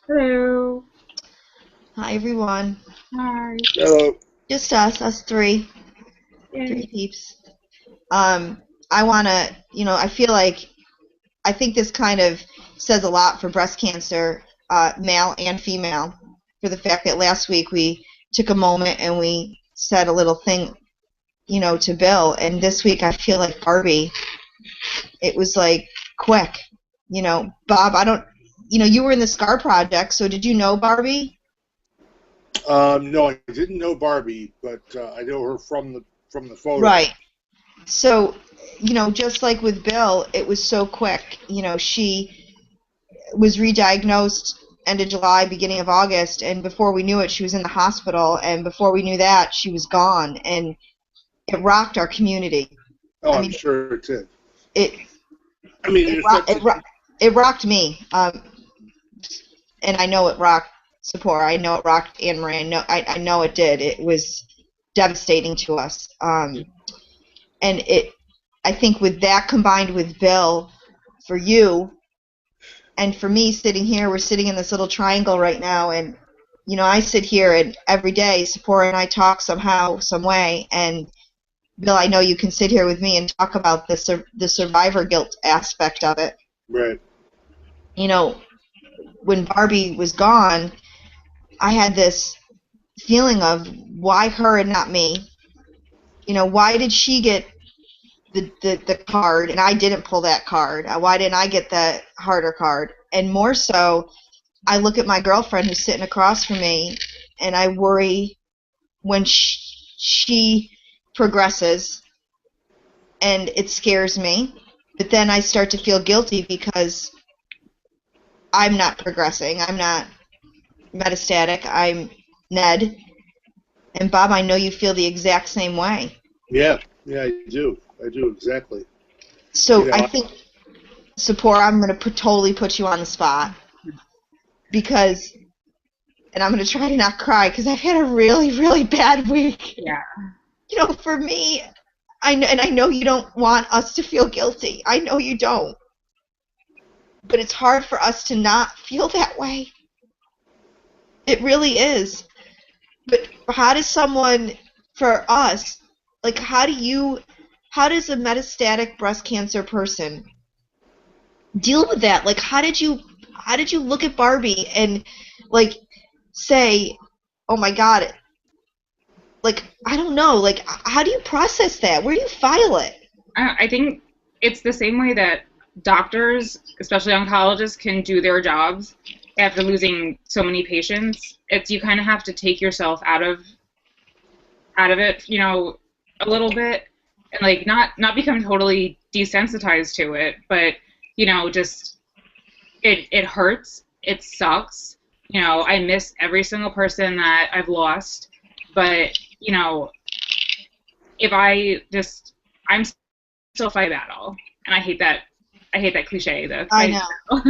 Hello. Hi, everyone. Hi. Hello. Just us three Yay. peeps. I want to, I think this kind of says a lot for breast cancer, male and female, for the fact that last week we took a moment and we said a little thing, to Bill, and this week I feel like Barbie. It was like quick, Bob, you were in the Scar Project, so did you know Barbie? No, I didn't know Barbie, but I know her from the photo. Right. So, just like with Bill, it was so quick. She was re-diagnosed end of July, beginning of August, and before we knew it, she was in the hospital, and before we knew that, she was gone, and it rocked our community. Oh, I I'm mean, sure it did. It I mean, it rocked me, and I know it rocked Seporah. I know it rocked AnneMarie. I know it did. It was devastating to us. And I think with that combined with Bill, for you, and for me sitting here, we're sitting in this little triangle right now, and I sit here and every day Seporah and I talk somehow, some way, and Bill, I know you can sit here with me and talk about the survivor guilt aspect of it. right. When Barbie was gone, I had this feeling of why her and not me? Why did she get the card and I didn't pull that card? Why didn't I get the harder card? And more so, I look at my girlfriend who's sitting across from me, and I worry when she progresses, and it scares me. But then I start to feel guilty because I'm not progressing. I'm not metastatic. I'm Ned. And Bob, I know you feel the exact same way. Yeah, I do. I do, exactly. So I think, Seporah, I'm going to totally put you on the spot because, and I'm going to try to not cry because I've had a really, really bad week. Yeah. For me, I know you don't want us to feel guilty. I know you don't. But it's hard for us to not feel that way. It really is. But how does someone, for us, like how does a metastatic breast cancer person deal with that? Like how did you look at Barbie and like say, oh my God, like I don't know, like how do you process that? Where do you file it? I think it's the same way that doctors, especially oncologists, can do their jobs after losing so many patients. It's you kind of have to take yourself out of it, a little bit, and like not become totally desensitized to it, but just it hurts. It sucks. I miss every single person that I've lost, but if I'm still fight a battle, and I hate that cliche. I know.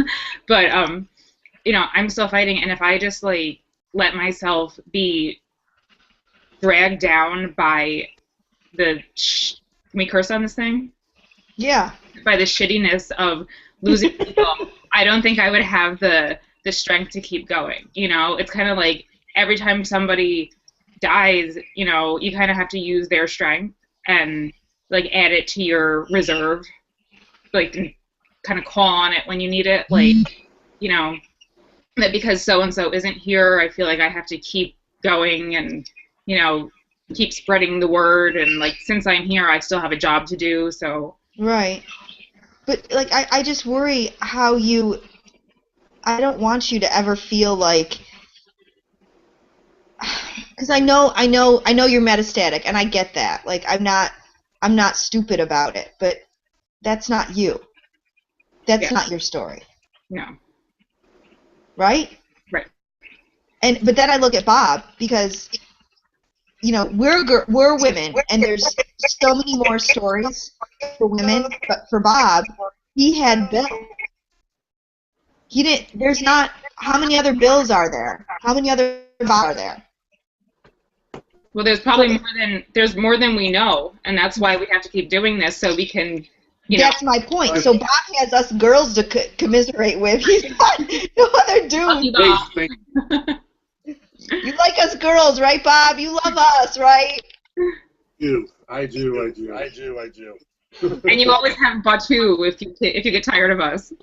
But I'm still fighting, and if I just like let myself be dragged down by can we curse on this thing? Yeah. By the shittiness of losing people, I don't think I would have the strength to keep going. It's kind of like every time somebody dies, you kind of have to use their strength and like add it to your reserve, like kind of call on it when you need it, like that because so and so isn't here, I feel like I have to keep going and keep spreading the word, and like since I'm here, I still have a job to do. So right, but like I just worry how I don't want you to ever feel like, because I know you're metastatic, and I get that. Like I'm not stupid about it, but that's not you. That's not your story. No. Right? Right. But then I look at Bob because we're women, and there's so many more stories for women, but for Bob, he had Bill. He didn't. There's not. How many other Bills are there? How many other Bob are there? Well, there's probably more than we know, and that's why we have to keep doing this so we can. That's my point. So Bob has us girls to commiserate with. He's got no other do. Lucky Hey, Bob. thank You like us girls, right, Bob? You love us, right? you. I do. And you always have Batu if you get tired of us.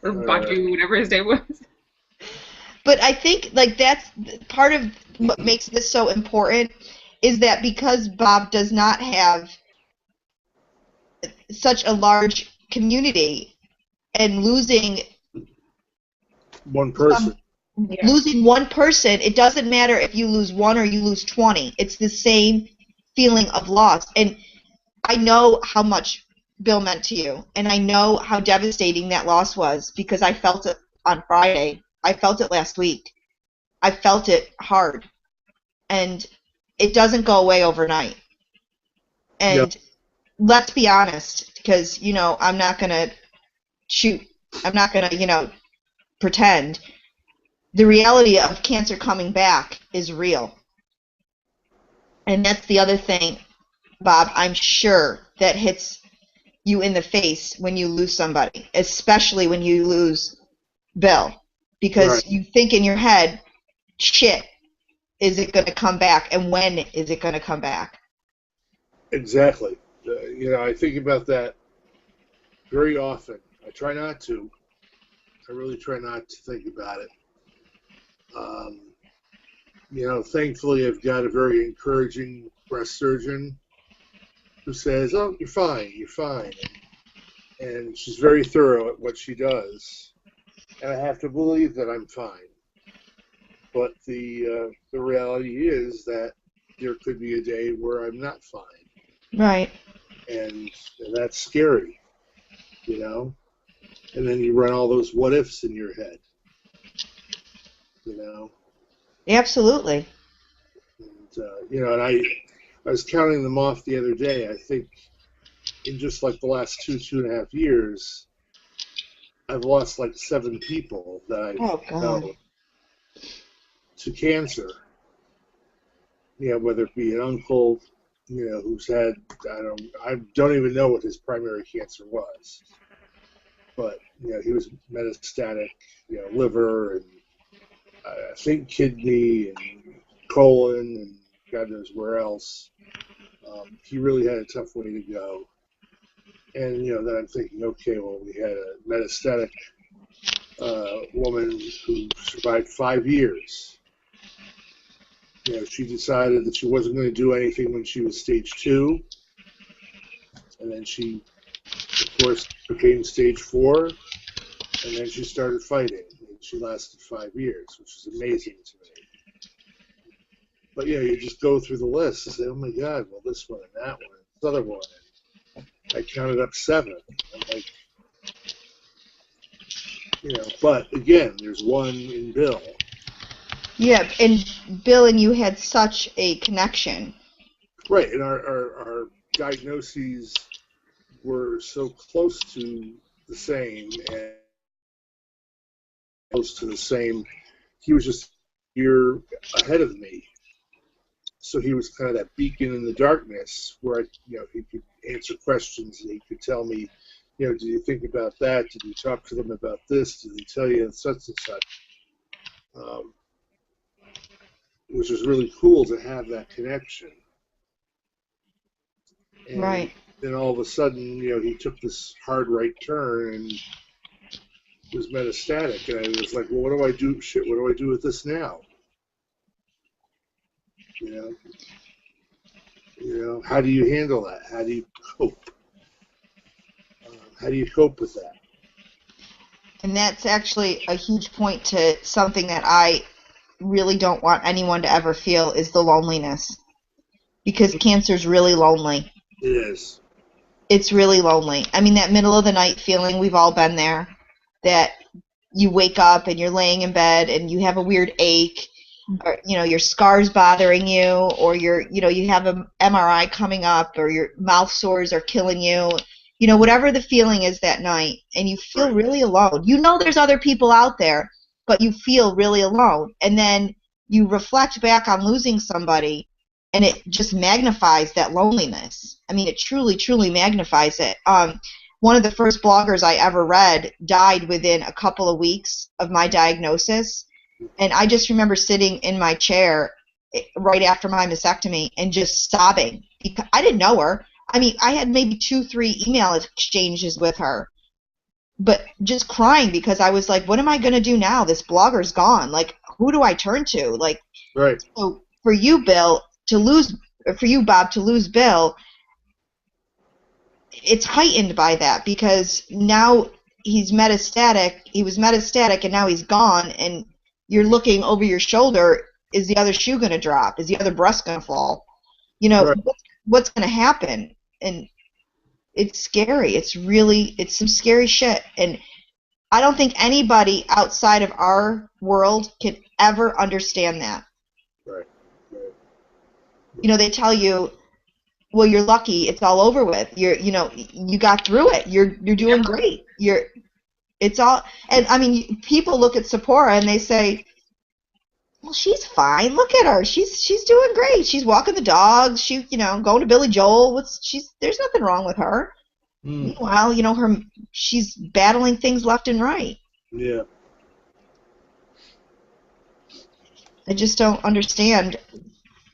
Or Batu, whatever his name was. But I think like that's part of what makes this so important is that because Bob does not have such a large community and losing one person. losing one person, it doesn't matter if you lose one or you lose 20. It's the same feeling of loss. And I know how much Bill meant to you, and I know how devastating that loss was because I felt it on Friday. I felt it last week. I felt it hard. And it doesn't go away overnight. And let's be honest, because, I'm not going to pretend. The reality of cancer coming back is real. And that's the other thing, Bob, I'm sure that hits you in the face when you lose somebody, especially when you lose Bill. Because you think in your head, shit, is it going to come back? And when is it going to come back? Exactly. I think about that very often. I try not to. I really try not to think about it. Thankfully, I've got a very encouraging breast surgeon who says, "Oh, you're fine," and she's very thorough at what she does, and I have to believe that I'm fine. But the reality is that there could be a day where I'm not fine. Right. And that's scary, And then you run all those what ifs in your head, Absolutely. And, and I was counting them off the other day. I think in just like the last 2.5 years, I've lost like 7 people that I know to cancer. Whether it be an uncle, who's had, I don't even know what his primary cancer was. But, he was metastatic, liver and I think kidney and colon and God knows where else. He really had a tough way to go. And, then I'm thinking, okay, well, we had a metastatic woman who survived 5 years. She decided that she wasn't going to do anything when she was stage 2. And then she, of course, became stage 4. And then she started fighting. And she lasted 5 years, which is amazing to me. But, you just go through the list and say, oh, my God, well, this one and that one and this other one. And I counted up 7. I'm like, but, again, there's one in Bill. Yeah, and Bill and you had such a connection. Right, and our diagnoses were so close to the same and close to the same. He was just a year ahead of me. So he was kind of that beacon in the darkness where he could answer questions and he could tell me, did you think about that? Did you talk to them about this? Did they tell you such and such? Which was really cool to have that connection. And right. Then all of a sudden, he took this hard right turn and was metastatic. And I was like, well, what do I do? Shit, what do I do with this now? How do you handle that? How do you cope? How do you cope with that? And that's actually a huge point to something that I really don't want anyone to ever feel is the loneliness. Because cancer's really lonely. It is. It's really lonely. I mean, that middle of the night feeling, we've all been there, that you wake up and you're laying in bed and you have a weird ache, or, your scar's bothering you, or you have an MRI coming up, or your mouth sores are killing you. Whatever the feeling is that night, and you feel really alone. There's other people out there, but you feel really alone. And then you reflect back on losing somebody, and it just magnifies that loneliness. I mean, it truly, truly magnifies it. one of the first bloggers I ever read died within a couple of weeks of my diagnosis. And I just remember sitting in my chair right after my mastectomy and just sobbing. Because I didn't know her. I mean, I had maybe 2-3 email exchanges with her, but just crying because I was like, what am I going to do now? This blogger's gone. Like, who do I turn to? Like, Right. So for you, Bob, to lose Bill, it's heightened by that because now he's metastatic. He was metastatic, and now he's gone, and you're looking over your shoulder. Is the other shoe going to drop? Is the other breast going to fall? You know, Right. what's going to happen? And it's scary. It's some scary shit. And I don't think anybody outside of our world can ever understand that. Right. You know, they tell you, well, you're lucky. It's all over with. You got through it. You're doing great. It's all. And I mean, people look at Seporah and they say, well, she's fine. Look at her. She's doing great. She's walking the dogs. She, going to Billy Joel. There's nothing wrong with her. Meanwhile, she's battling things left and right. Yeah. I just don't understand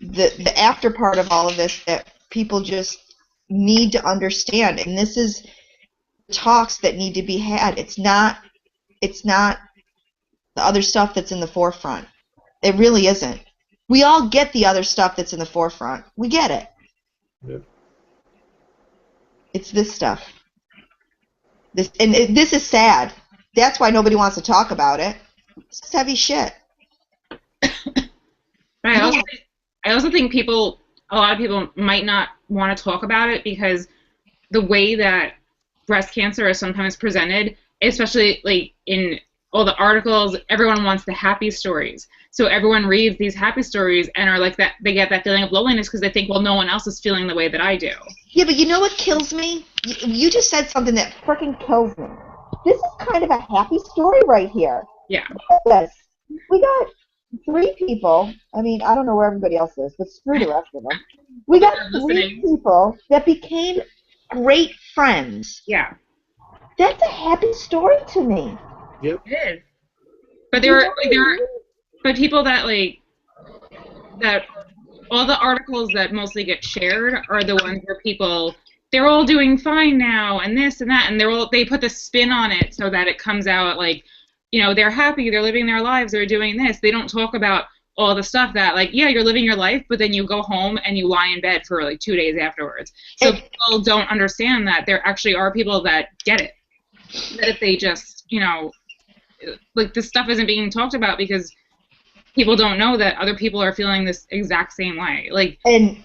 the after part of all of this that people just need to understand. And this is talks that need to be had. It's not the other stuff that's in the forefront. It really isn't. We all get the other stuff that's in the forefront. We get it. Yep. It's this stuff. This is sad. That's why nobody wants to talk about it. It's heavy shit. I also think a lot of people might not want to talk about it because the way that breast cancer is sometimes presented, especially like in all the articles, everyone wants the happy stories. So everyone reads these happy stories and are like that. They get that feeling of loneliness because they think, well, no one else is feeling the way that I do. Yeah, but you know what kills me? You just said something that freaking kills me. This is kind of a happy story right here. Yeah. Look at this. We got 3 people. I mean, I don't know where everybody else is, but screw the rest of them. We got 3 people that became great friends. Yeah. That's a happy story to me. Yep. It is. But there are people that that all the articles that mostly get shared are the ones where they're all doing fine now and this and that, and they put the spin on it so that it comes out like, they're happy, they're living their lives, they're doing this. They don't talk about all the stuff that you're living your life, but then you go home and you lie in bed for 2 days afterwards. So people don't understand that there actually are people that get it. That if they just, this stuff isn't being talked about because people don't know that other people are feeling this exact same way. And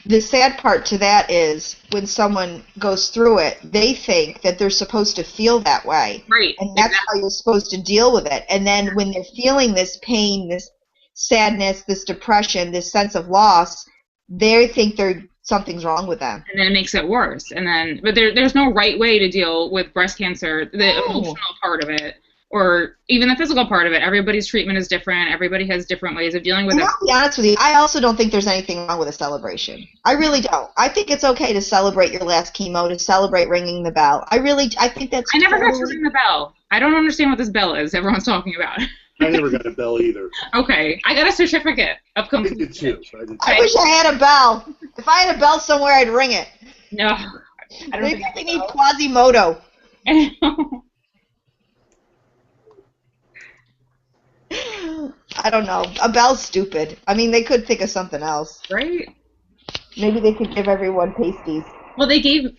the sad part to that is when someone goes through it, they think that they're supposed to feel that way. Right. And that's how you're supposed to deal with it. And then when they're feeling this pain, this sadness, this depression, this sense of loss, they think something's wrong with them. And then it makes it worse. But there's no right way to deal with breast cancer, the emotional part of it, or even the physical part of it. Everybody's treatment is different. Everybody has different ways of dealing with it. I'll be honest with you, I also don't think there's anything wrong with a celebration. I really don't. I think it's okay to celebrate your last chemo, to celebrate ringing the bell. I think that's I never got to ring the bell. I don't understand what this bell is everyone's talking about. I never got a bell either. Okay. I got a certificate of completion. I did too. I wish I had a bell. If I had a bell somewhere, I'd ring it. No. I don't Maybe we need Quasimodo. I don't know. A bell's stupid. I mean, they could think of something else. Right? Maybe they could give everyone pasties. Well,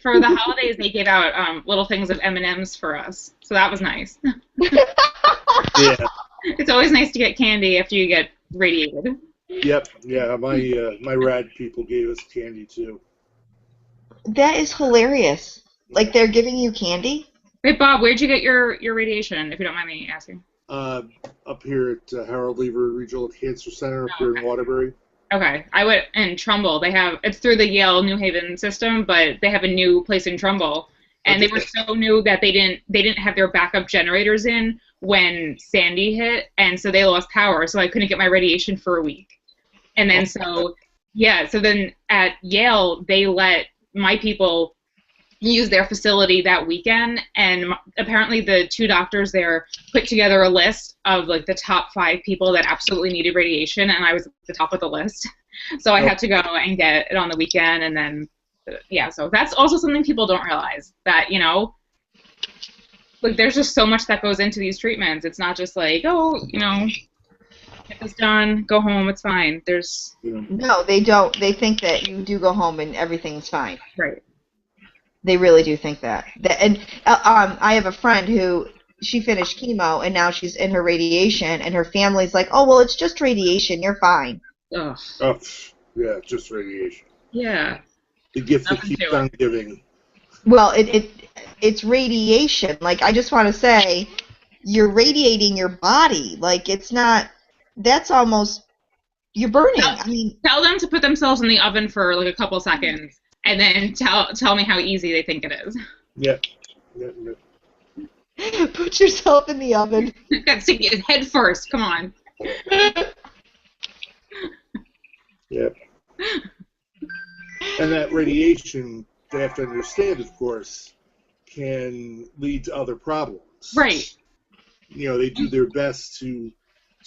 for the holidays, they gave out little things of M&Ms for us. So that was nice. Yeah. It's always nice to get candy after you get radiated. Yep. Yeah, my rad people gave us candy too. That is hilarious. Like they're giving you candy? Wait, Bob, where'd you get your radiation, if you don't mind me asking? Up here at Harold Lever Regional Cancer Center up here in Waterbury. Okay. I went in Trumbull. It's through the Yale New Haven system, but they have a new place in Trumbull. And they were so new that they didn't have their backup generators in when Sandy hit, and so they lost power, so I couldn't get my radiation for a week. And then so then at Yale, they let my people use their facility that weekend, and apparently the two doctors there put together a list of like the top 5 people that absolutely needed radiation, and I was at the top of the list. So I had to go and get it on the weekend, and then yeah, so that's also something people don't realize, that, you know, like there's just so much that goes into these treatments. It's not just like, oh, you know, get this done, go home, it's fine. There's No, they don't. They think that you do go home and everything's fine. right. They really do think that. And I have a friend who, she finished chemo and now she's in her radiation, and her family's like, oh, well, it's just radiation, you're fine. Ugh. Oh, yeah, just radiation. Yeah. The gift that Nothing keeps to on giving. Well, it's radiation. Like, I just want to say, you're radiating your body. Like, it's not, that's almost, you're burning. I mean, Tell them to put themselves in the oven for like a couple seconds, and then tell me how easy they think it is. Yeah. put yourself in the oven. That's head first. Come on. Yep. And that radiation, they have to understand, of course, can lead to other problems. Right. You know, they do their best to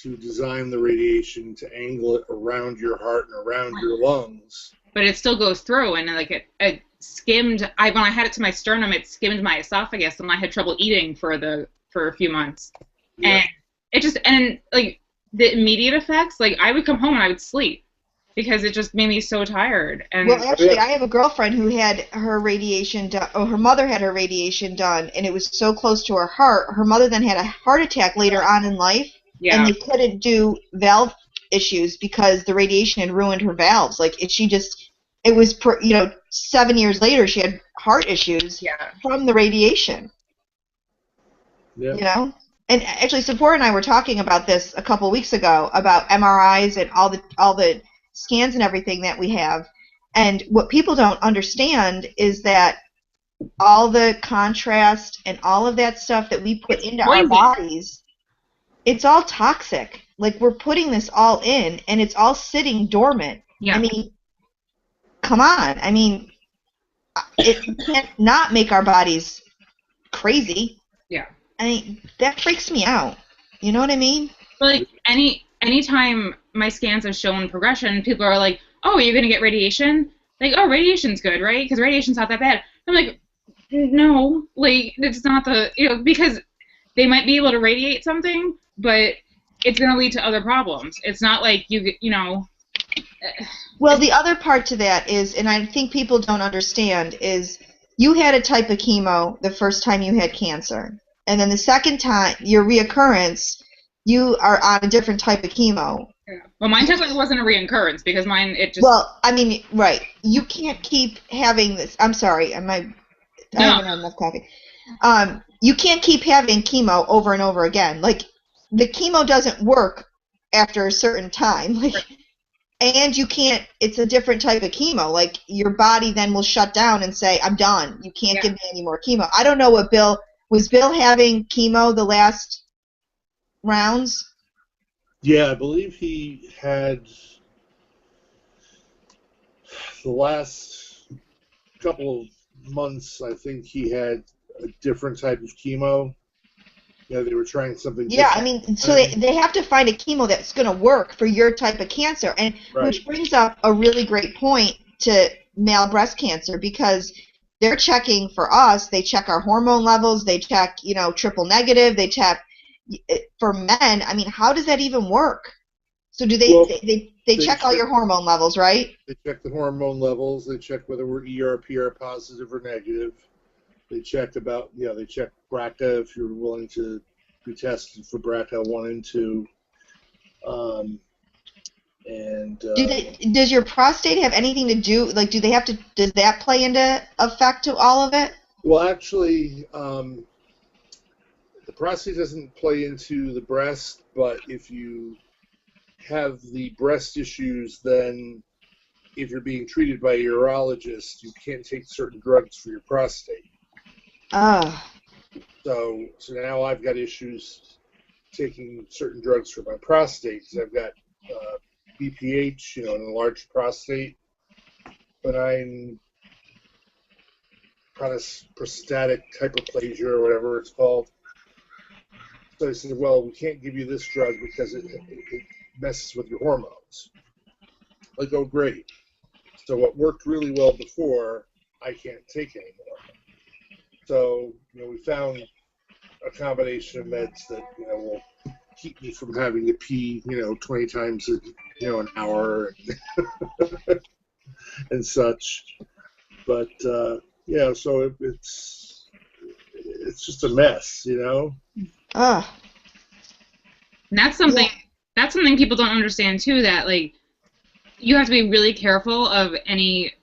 design the radiation to angle it around your heart and around your lungs. But it still goes through, and like it skimmed. When I had it to my sternum, it skimmed my esophagus, and I had trouble eating for a few months. Yeah. And it just, and like the immediate effects, like I would come home and I would sleep because it just made me so tired. And well, actually, I have a girlfriend who had her radiation done. Oh, her mother had her radiation done, and it was so close to her heart. Her mother then had a heart attack later on in life, yeah. and they couldn't do valve issues because the radiation had ruined her valves. Like, it was 7 years later she had heart issues from the radiation. Yeah. You know? And actually, Seporah and I were talking about this a couple weeks ago about MRIs and all the scans and everything that we have. And what people don't understand is that all the contrast and all of that stuff that we put into our bodies, it's all toxic. Like, we're putting this all in, and it's all sitting dormant. Yeah. I mean, come on. I mean, it can't not make our bodies crazy. Yeah. I mean, that freaks me out. You know what I mean? Like, anytime my scans have shown progression, people are like, oh, you're going to get radiation? Like, oh, radiation's good, right? Because radiation's not that bad. I'm like, no. Like, it's not because they might be able to radiate something, but it's going to lead to other problems. It's not like you know. Well, the other part to that is, and I think people don't understand, is you had a type of chemo the first time you had cancer. And then the second time, your reoccurrence, you are on a different type of chemo. Yeah. Well, mine technically wasn't a reoccurrence because mine, it just... Well, I mean, right. You can't keep having this. I'm sorry. I haven't had enough coffee. You can't keep having chemo over and over again. Like, the chemo doesn't work after a certain time. Like, and you can't, it's a different type of chemo. Like, your body then will shut down and say, I'm done. You can't give me any more chemo. I don't know what was Bill having chemo the last rounds? Yeah, I believe he had the last couple of months, I think he had a different type of chemo. Yeah, they were trying something different. Yeah, I mean, so they have to find a chemo that's going to work for your type of cancer, and which brings up a really great point to male breast cancer, because they're checking for us. They check our hormone levels. They check, triple negative. They check for men. I mean, how does that even work? So do they check all your hormone levels, right? They check the hormone levels. They check whether we're ER/PR positive or negative. They check they check BRCA if you're willing to be tested for BRCA 1 and 2. Does your prostate have anything to do, like, does that play into effect to all of it? Well, actually, the prostate doesn't play into the breast, but if you have the breast issues, then if you're being treated by a urologist, you can't take certain drugs for your prostate. So now I've got issues taking certain drugs for my prostate, because I've got BPH, an enlarged prostate, benign prostatic hyperplasia or whatever it's called. So they said, well, we can't give you this drug because it messes with your hormones. Like, oh, great. So what worked really well before, I can't take anymore. So, we found a combination of meds that, will keep me from having to pee, 20 times, an hour and such. But, so it's just a mess, Ugh. And that's something people don't understand too, that like you have to be really careful of any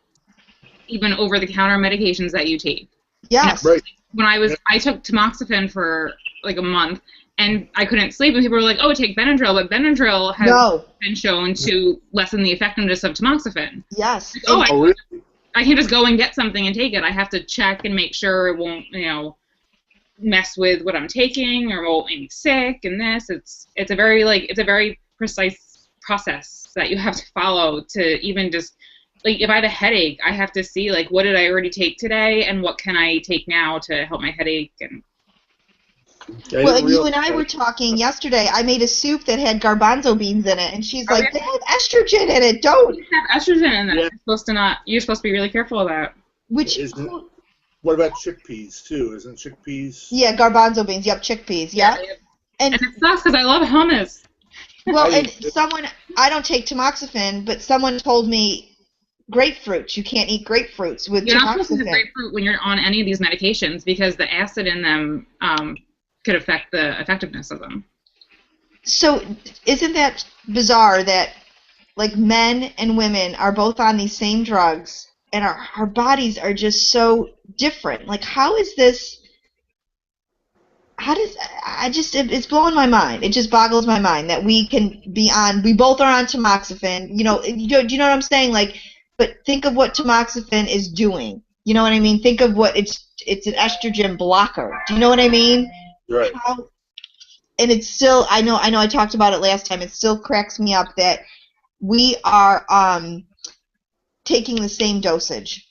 even over-the-counter medications that you take. Yes. Right. When I took tamoxifen for like a month, and I couldn't sleep, and people were like, "Oh, take Benadryl," but Benadryl has been shown to lessen the effectiveness of tamoxifen. Yes. Like, really? I can't just go and get something and take it. I have to check and make sure it won't, mess with what I'm taking or won't make me sick. And it's a very precise process that you have to follow to even just. Like, if I have a headache, I have to see, like, what did I already take today and what can I take now to help my headache. And well, and you and I were talking yesterday. I made a soup that had garbanzo beans in it, and she's like, they have estrogen in it. Don't. You have estrogen in it. Yeah. You're supposed to be really careful of that. What about chickpeas, too? Isn't chickpeas? Yeah, garbanzo beans. Yep, chickpeas. Yep. Yeah. And it sucks because I love hummus. Well, I don't take tamoxifen, but someone told me, grapefruits. You can't eat grapefruits with tamoxifen. You're not supposed to eat grapefruit when you're on any of these medications because the acid in them could affect the effectiveness of them. So isn't that bizarre that like men and women are both on these same drugs and our bodies are just so different? Like, how is this? It's blowing my mind. It just boggles my mind that we both are on tamoxifen. Do you know what I'm saying? Like, but think of what tamoxifen is doing. You know what I mean? Think of what it's an estrogen blocker. Do you know what I mean? Right. And it's still, I know I talked about it last time. It still cracks me up that we are taking the same dosage.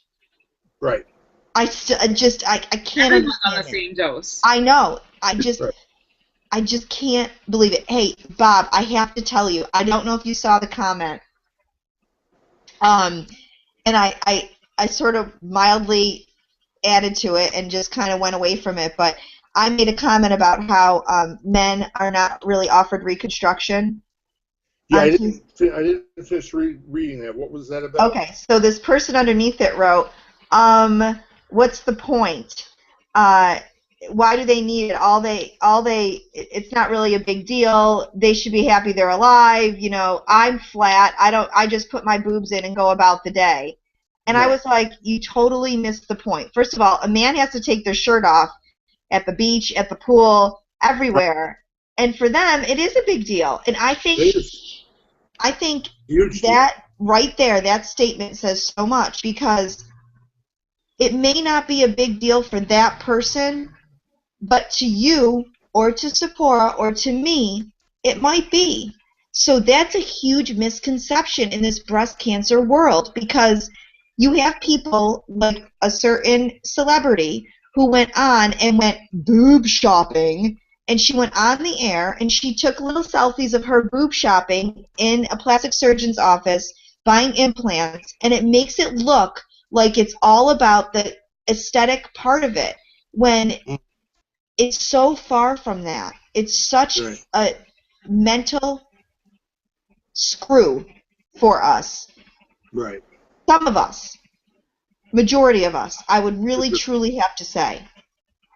Right. I can't Everyone's understand on the same dose. I know. I just can't believe it. Hey, Bob, I have to tell you. I don't know if you saw the comment. And I sort of mildly added to it and just kind of went away from it. But I made a comment about how men are not really offered reconstruction. Yeah, I didn't finish reading that. What was that about? Okay, so this person underneath it wrote, what's the point? Why do they need it? It's not really a big deal. They should be happy they're alive. I'm flat. I just put my boobs in and go about the day. And I was like, you totally missed the point. First of all, a man has to take their shirt off at the beach, at the pool, everywhere. And for them, it is a big deal. And I think that right there, that statement says so much, because it may not be a big deal for that person, but to you or to Seporah or to me, it might be. So that's a huge misconception in this breast cancer world, because you have people like a certain celebrity who went on and went boob shopping, and she went on the air and she took little selfies of her boob shopping in a plastic surgeon's office buying implants, and it makes it look like it's all about the aesthetic part of it, when it's so far from that. It's such a mental screw for us. Right. Some of us. Majority of us, I would really truly have to say.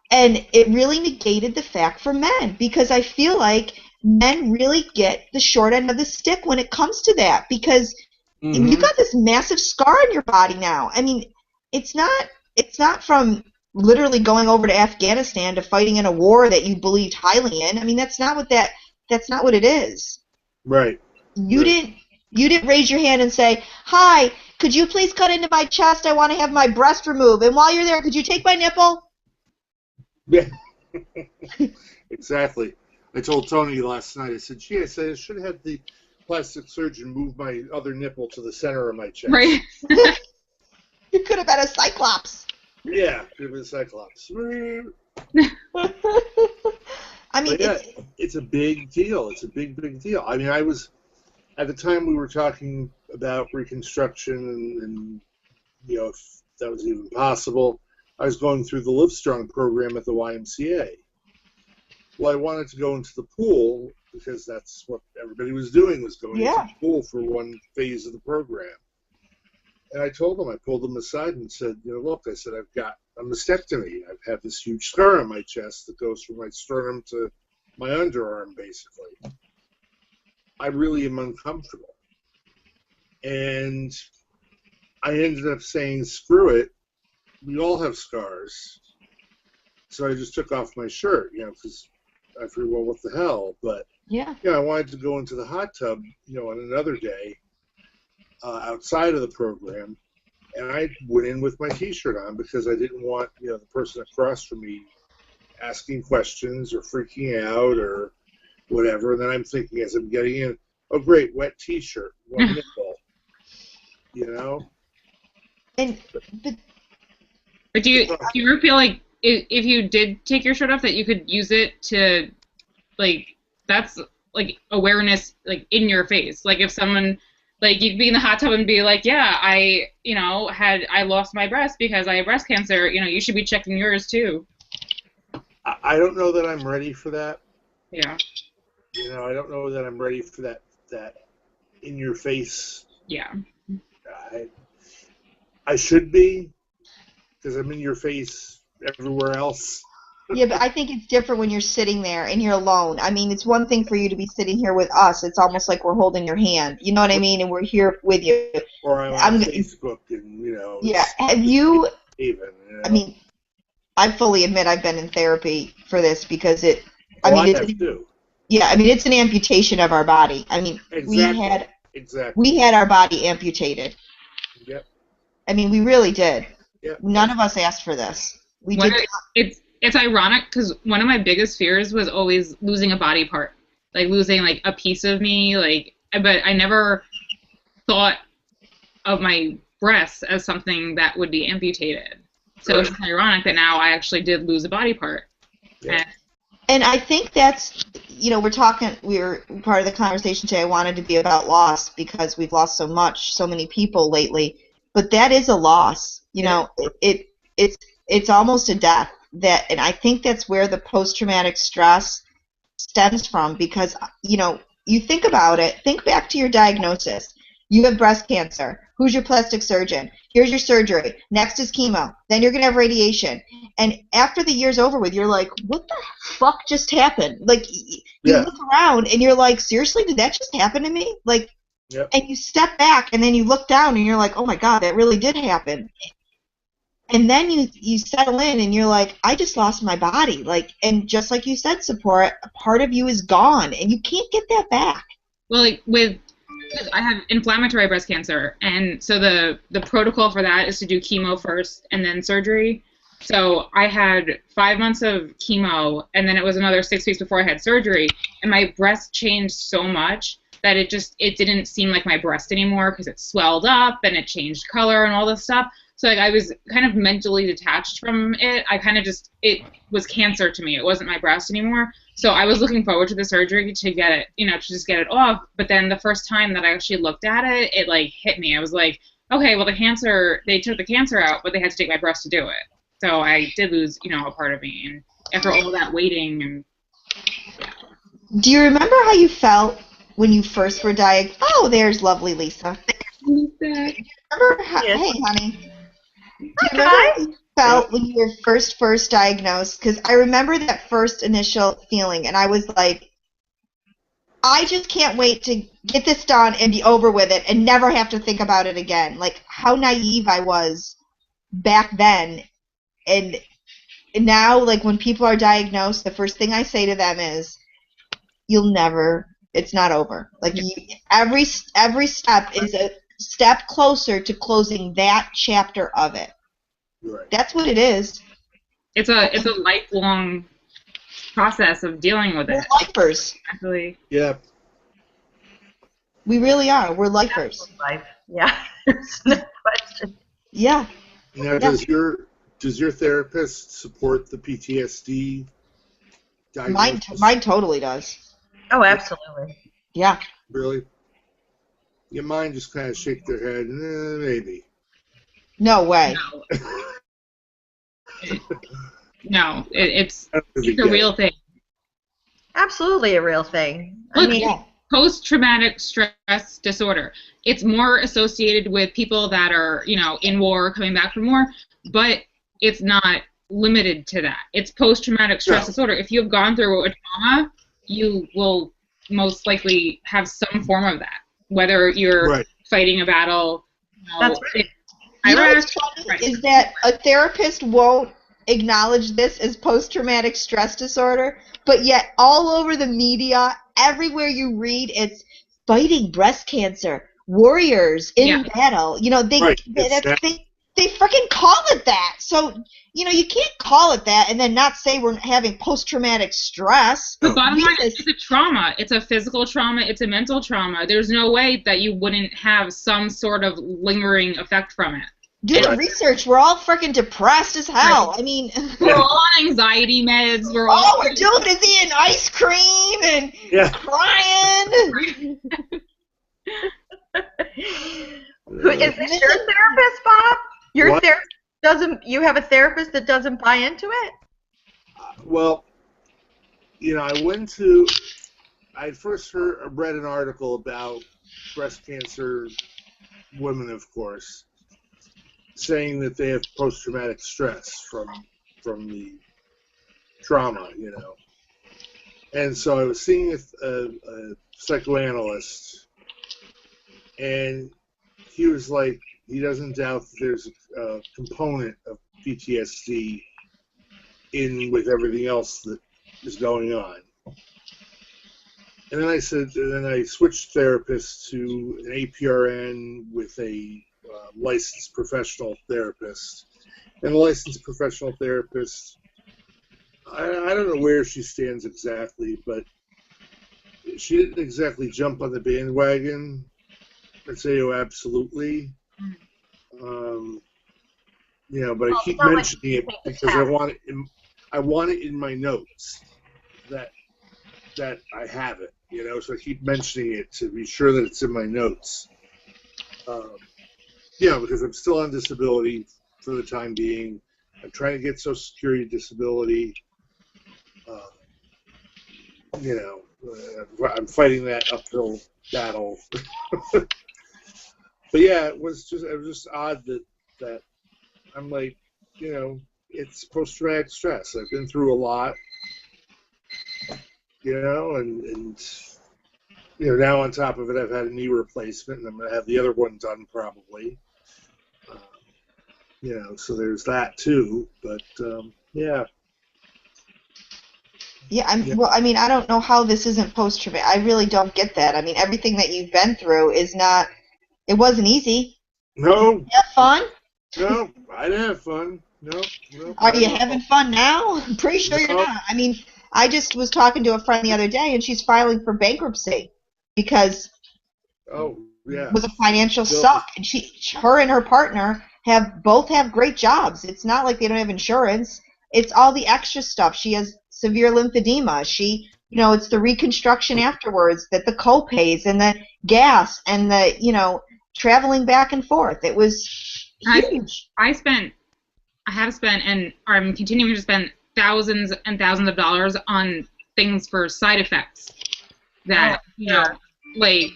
And it really negated the fact for men, because I feel like men really get the short end of the stick when it comes to that, because you got this massive scar on your body now. I mean, it's not from literally going over to Afghanistan to fighting in a war that you believed highly in. I mean, that's not what it is. Right. You didn't raise your hand and say, "Hi, could you please cut into my chest? I want to have my breast removed. And while you're there, could you take my nipple?" Yeah. Exactly. I told Tony last night, I said, "Gee, I should have had the plastic surgeon move my other nipple to the center of my chest." Right. You could have been a cyclops. Yeah, could have been Cyclops. I mean, But yeah, it's a big deal. It's a big, big deal. I mean, I was, at the time we were talking about reconstruction and if that was even possible, I was going through the Livestrong program at the YMCA. Well, I wanted to go into the pool because that's what everybody was doing, was going into the pool for one phase of the program. And I told them, I pulled them aside and said, look, I said, I've got a mastectomy. I've had this huge scar on my chest that goes from my sternum to my underarm, basically. I really am uncomfortable. And I ended up saying, screw it. We all have scars. So I just took off my shirt, because I figured, well, what the hell? But, I wanted to go into the hot tub, on another day outside of the program. And I went in with my T-shirt on because I didn't want, the person across from me asking questions or freaking out or whatever. And then I'm thinking as I'm getting in, oh, great, wet T-shirt, one nipple, And But do you ever feel like if you did take your shirt off that you could use it to, like, that's, like, awareness, like, in your face? Like, if someone, like, you could be in the hot tub and be like, yeah, I lost my breast because I have breast cancer, you should be checking yours, too. I don't know that I'm ready for that. Yeah. I don't know that I'm ready for that in your face. Yeah. I should be, because I'm in your face everywhere else. Yeah, but I think it's different when you're sitting there and you're alone. I mean, it's one thing for you to be sitting here with us. It's almost like we're holding your hand. You know what I mean? And we're here with you. Or I'm on Facebook and, Yeah. Have you... Even, I mean, I fully admit I've been in therapy for this because it... I have too. Yeah, I mean, it's an amputation of our body. I mean, we had our body amputated. Yep. I mean, we really did. Yep. None of us asked for this. It's ironic because one of my biggest fears was always losing a body part, like losing like a piece of me, but I never thought of my breasts as something that would be amputated. So It's ironic that now I actually did lose a body part. Yeah. And I think that's, we're part of the conversation today, I wanted to be about loss because we've lost so many people lately, but that is a loss. It's almost a death. And I think that's where the post-traumatic stress stems from because, you think about it, think back to your diagnosis. You have breast cancer. Who's your plastic surgeon? Here's your surgery. Next is chemo. Then you're going to have radiation. And after the year's over with, you're like, what the fuck just happened? Like, you look around and you're like, seriously, did that just happen to me? Like, and you step back and then you look down and you're like, oh my God, that really did happen. And then you settle in and you're like, I just lost my body. Like, and just like you said, Seporah, a part of you is gone and you can't get that back. Well, because I have inflammatory breast cancer, and so the protocol for that is to do chemo first and then surgery. So I had 5 months of chemo, and then it was another 6 weeks before I had surgery, and my breast changed so much that it didn't seem like my breast anymore because it swelled up and it changed color and all this stuff. So I was kind of mentally detached from it. It was cancer to me. It wasn't my breast anymore. So I was looking forward to the surgery to get it, to just get it off. But then the first time that I actually looked at it, it like hit me. I was like, okay, well they took the cancer out, but they had to take my breast to do it. So I did lose, a part of me. And after all that waiting and Do you remember how you felt when you first were diagnosed? Oh, there's lovely Lisa. Hey, honey. Do you remember how you felt when you were first diagnosed? Because I remember that first initial feeling, and I was like, I just can't wait to get this done and be over with it and never have to think about it again. Like, how naive I was back then. And now, like, when people are diagnosed, the first thing I say to them is, it's not over. Like, every step is a step closer to closing that chapter of it. Right. That's what it is. It's a lifelong process of dealing with it. We're lifers. Actually. Yeah. We really are. We're lifers. Life. Yeah. There's no question. Yeah. Now, does your Does your therapist support the PTSD diagnosis? Mine totally does. Oh, absolutely. Yeah. Really? Your mind just kind of shake their head, maybe. No way. No, it's I don't really a get real it. thing. Absolutely a real thing. Look, I mean, Yeah. post-traumatic stress disorder. It's more associated with people that are, in war, coming back from war, but it's not limited to that. It's post-traumatic stress disorder. If you have gone through a trauma, you will most likely have some form of that, whether you're fighting a battle. That's right. You know Iraq, what's funny is that a therapist won't acknowledge this as post-traumatic stress disorder, but yet all over the media, everywhere you read, it's fighting breast cancer, warriors in battle. They freaking call it that. So, you can't call it that and then not say we're having post-traumatic stress. The bottom line is it's a trauma. It's a physical trauma. It's a mental trauma. There's no way that you wouldn't have some sort of lingering effect from it. Do the research. We're all freaking depressed as hell. I mean, we're all on anxiety meds. All we're doing is eating ice cream and crying. Is this your therapist, Bob? Your therapist doesn't. You have a therapist that doesn't buy into it? Well, I first read an article about breast cancer women, of course, saying that they have post-traumatic stress from the trauma, And so I was seeing a psychoanalyst, and he was like, he doesn't doubt that there's a component of PTSD with everything else that is going on. And then I switched therapists to an APRN with a licensed professional therapist. And the licensed professional therapist, I don't know where she stands exactly, but she didn't exactly jump on the bandwagon and say, oh, absolutely. But I keep mentioning it because I want it in my notes that I have it, so I keep mentioning it to be sure that it's in my notes. Because I'm still on disability for the time being. I'm trying to get Social Security disability. I'm fighting that uphill battle. But yeah, it was just odd that I'm like, it's post-traumatic stress. I've been through a lot, and now on top of it, I've had a knee replacement, and I'm going to have the other one done probably. So there's that too. But yeah. Yeah, well, I mean, I don't know how this isn't post-traumatic. I really don't get that. I mean, everything that you've been through it wasn't easy. No. You have fun? No, I didn't have fun. No. Are you having fun now? I'm pretty sure you're not. I mean, I just was talking to a friend the other day, and she's filing for bankruptcy because it was a financial suck. And her and her partner both have great jobs. It's not like they don't have insurance. It's all the extra stuff. She has severe lymphedema. It's the reconstruction afterwards, that the co-pays and the gas and the, traveling back and forth. It was huge. I have spent, and I'm continuing to spend thousands and thousands of dollars on things for side effects that, like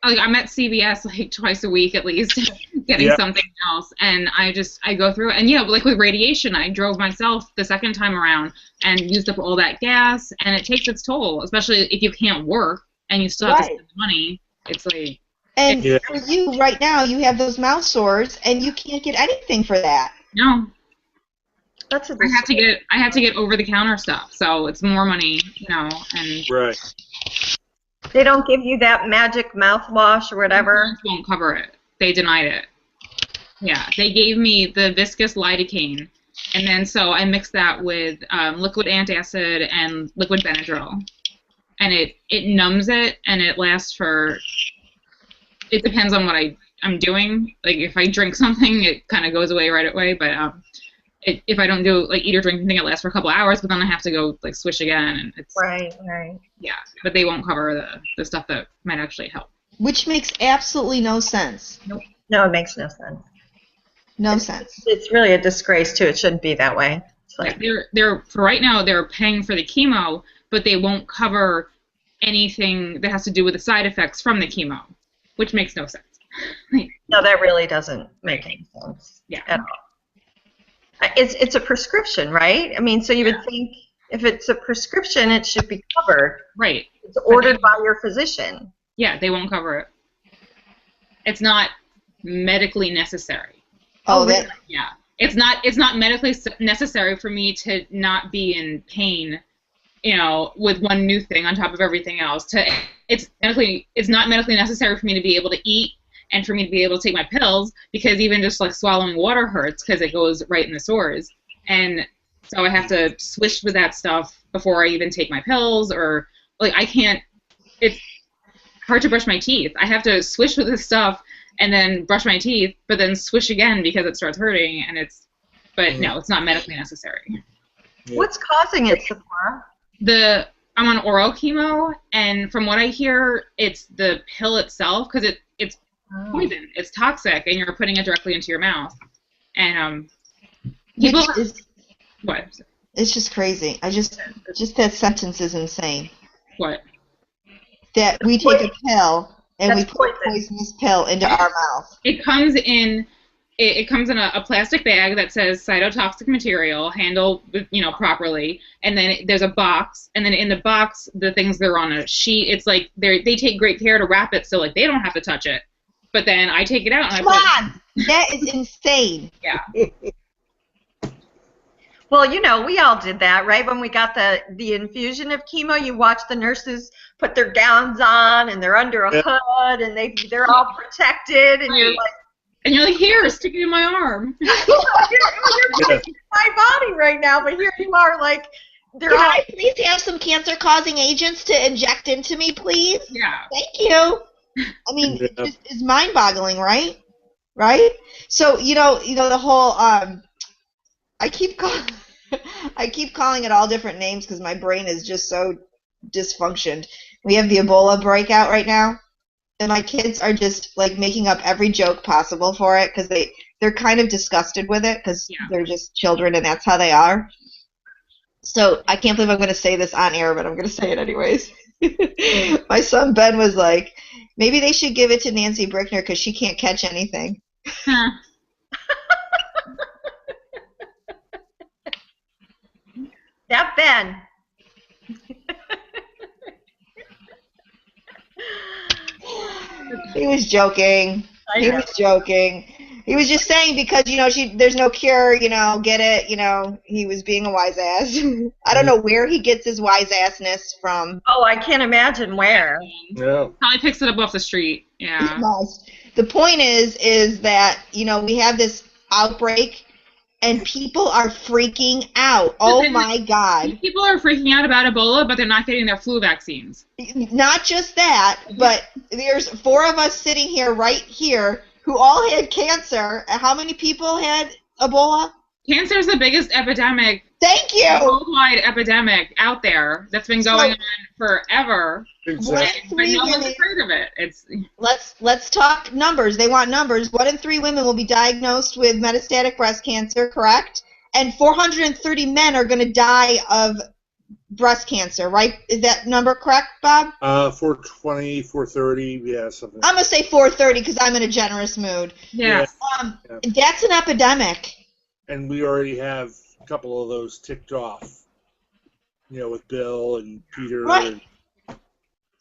I'm at CVS like twice a week at least getting something else, and I go through it. And like with radiation, I drove myself the second time around and used up all that gas, and it takes its toll, especially if you can't work and you still have to spend money. It's like, and for you right now, you have those mouth sores and you can't get anything for that. No. I have to get over the counter stuff, so it's more money, and right. They don't give you that magic mouthwash or whatever. Insurance won't cover it. They denied it. Yeah, they gave me the viscous lidocaine, and then so I mixed that with liquid antacid and liquid Benadryl, and it numbs it, and it lasts for. It depends on what I'm doing. Like if I drink something, it kind of goes away right away, but if I don't do like eat or drink anything, it lasts for a couple hours, but then I have to go like swish again, and it's Right. yeah. But they won't cover the stuff that might actually help. Which makes absolutely no sense. Nope. No, it makes no sense. No sense. It's really a disgrace too. It shouldn't be that way. It's like, Yeah, they're for right now they're paying for the chemo, but they won't cover anything that has to do with the side effects from the chemo, which makes no sense. no, that really doesn't make any sense. Yeah. At all. It's a prescription, right? I mean, so you would think if it's a prescription, it should be covered. Right. It's ordered by your physician. Yeah, they won't cover it. It's not medically necessary. Oh, really? Yeah. It's not medically necessary for me to not be in pain, with one new thing on top of everything else. It's not medically necessary for me to be able to eat and for me to be able to take my pills, because even just like swallowing water hurts because it goes right in the sores. And so I have to swish with that stuff before I even take my pills, or like it's hard to brush my teeth. I have to swish with this stuff and then brush my teeth, but then swish again because it starts hurting, and no, it's not medically necessary. Yeah. What's causing it, Seporah? I'm on oral chemo, and from what I hear, it's the pill itself, because it's poison. It's toxic, and you're putting it directly into your mouth. And what? It's just crazy. Just that sentence is insane. What? That we take a pill and That's we put a poisonous pill into our mouth. It comes in a plastic bag that says cytotoxic material, handle properly, and then there's a box, and then in the box the things that are on a sheet. It's like they take great care to wrap it so like they don't have to touch it. But then I take it out and Come on! That is insane. Yeah. Well, we all did that, right? When we got the infusion of chemo, you watch the nurses put their gowns on, and they're under a hood, and they're all protected, and right. You're like, here, stick it in my arm. you're in my body right now, but here you are, like, Can I please have some cancer-causing agents to inject into me, please? Yeah. Thank you. I mean, it's mind-boggling, right? Right? So, the whole, I keep calling it all different names because my brain is just so dysfunctioned. We have the Ebola breakout right now, and my kids are just like making up every joke possible for it because they're kind of disgusted with it because they're just children and that's how they are. So I can't believe I'm going to say this on air, but I'm going to say it anyways. My son Ben was like, maybe they should give it to Nancy Brickner because she can't catch anything. Huh. That Ben. He was joking. He was joking. He was just saying because, there's no cure, get it, he was being a wise ass. I don't know where he gets his wise assness from. Oh, I can't imagine where. Yeah. Probably picks it up off the street. Yeah. He must. The point is that, we have this outbreak and people are freaking out. Oh my God. People are freaking out about Ebola, but they're not getting their flu vaccines. Not just that, but there's 4 of us sitting here right here who all had cancer. How many people had Ebola? Cancer is the biggest epidemic. Thank you. Worldwide epidemic out there that's been going on forever. Exactly. But no one's heard of it. Let's talk numbers. They want numbers. 1 in 3 women will be diagnosed with metastatic breast cancer, correct? And 430 men are going to die of breast cancer, right? Is that number correct, Bob? 420, 430, yeah, something. I'm going to say 430 because I'm in a generous mood. Yeah. That's an epidemic. And we already have a couple of those ticked off, with Bill and Peter. Right. And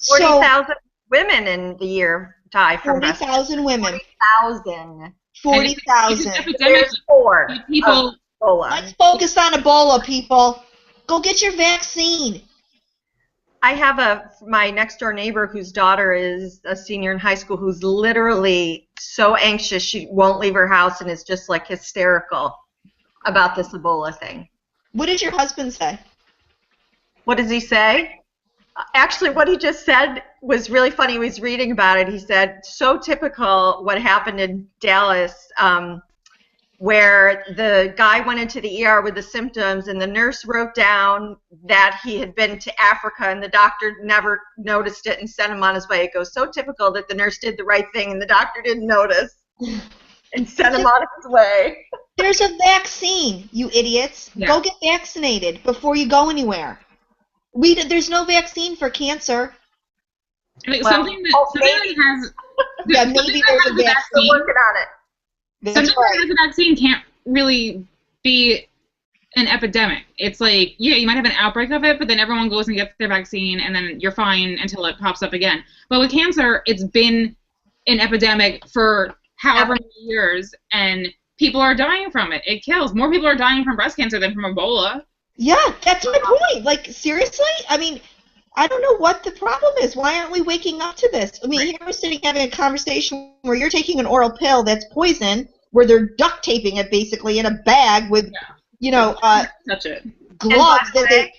40,000 women in the year die from breast cancer. 40,000 women. 40,000. 40,000. There's 4 people. Ebola. Let's focus on Ebola, people. Go get your vaccine. I have my next door neighbor whose daughter is a senior in high school who's literally so anxious she won't leave her house and is just like hysterical about this Ebola thing. What did your husband say? What does he say? Actually, what he just said was really funny. He was reading about it. He said, so typical what happened in Dallas. where the guy went into the ER with the symptoms, and the nurse wrote down that he had been to Africa, and the doctor never noticed it and sent him on his way. It goes so typical that the nurse did the right thing, and the doctor didn't notice and sent him on his way. There's a vaccine, you idiots. Yeah. Go get vaccinated before you go anywhere. There's no vaccine for cancer. I mean, something that has Yeah, maybe there's a vaccine. We're working on it. That's something right. that has a vaccine can't really be an epidemic. It's like, yeah, you might have an outbreak of it, but then everyone goes and gets their vaccine, and then you're fine until it pops up again. But with cancer, it's been an epidemic for however many years, and people are dying from it. It kills. More people are dying from breast cancer than from Ebola. Yeah, that's my point. Like, seriously? I mean, I don't know what the problem is. Why aren't we waking up to this? I mean, here we're sitting having a conversation where you're taking an oral pill that's poison, where they're duct taping it basically in a bag with, you know, Touch it. gloves that they,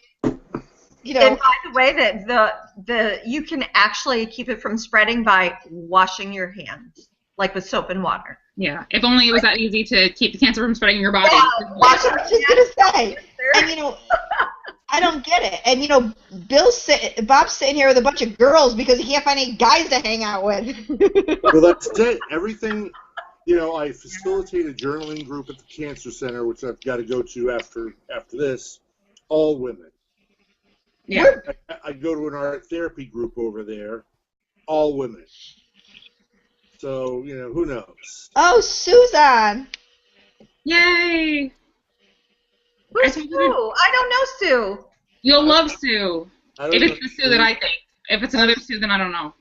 you know. And by the way, that you can actually keep it from spreading by washing your hands, like with soap and water. Yeah, if only it was that easy to keep the cancer from spreading in your body. That's what I was just gonna say. And you know, I don't get it. And you know, Bob's sitting here with a bunch of girls because he can't find any guys to hang out with. Well, that's it. Everything, you know, I facilitate a journaling group at the Cancer Center, which I've got to go to after this. All women. Yeah. I go to an art therapy group over there. All women. So, you know, who knows? Oh, Susan. Yay! Who's Sue? I don't know Sue. You'll love Sue. If it's the Sue Sue. that I think. If it's another Sue, then I don't know.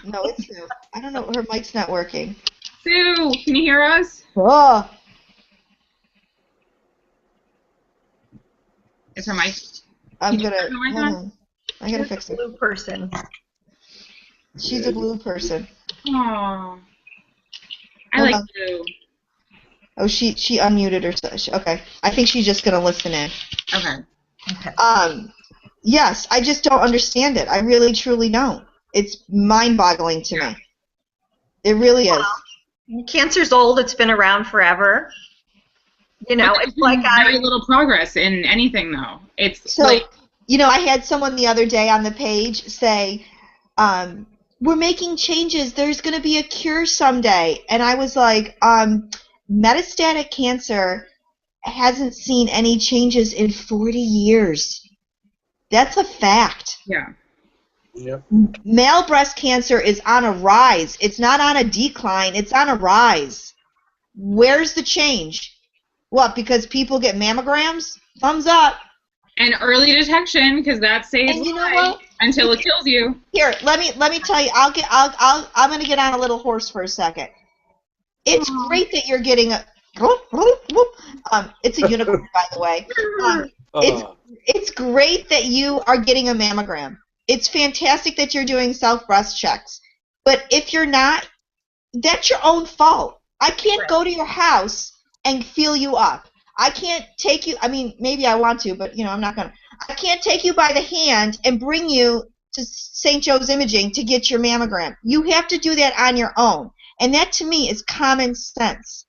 No, it's Sue. I don't know. Her mic's not working. Sue, can you hear us? Oh. Is her mic? I'm Can you gonna. turn the mic Hold on? on. I gotta fix it. Blue person. She's a blue person. Aww. I Hold like on. Sue. Oh, she unmuted herself. Okay. I think she's just gonna listen in. Okay. Yes, I just don't understand it. I really, truly don't. It's mind-boggling to me. It really is. Cancer's old. It's been around forever. You know, But it's like very little progress in anything, though. It's So, like, you know, I had someone the other day on the page say, we're making changes. There's going to be a cure someday. And I was like, metastatic cancer hasn't seen any changes in 40 years. That's a fact. yeah. Yep. Male breast cancer is on a rise. It's not on a decline. It's on a rise. Where's the change? What, because people get mammograms? Thumbs up. And early detection, because that saves And you know lives what? until it kills you. Here, let me tell you. I'm gonna get on a little horse for a second. It's great that you're getting a. It's a unicorn, by the way. It's great that you are getting a mammogram. It's fantastic that you're doing self-breast checks. But if you're not, that's your own fault. I can't go to your house and feel you up. I can't take you. I mean, maybe I want to, but you know, I'm not gonna. I can't take you by the hand and bring you to St. Joe's Imaging to get your mammogram. You have to do that on your own, and that to me is common sense.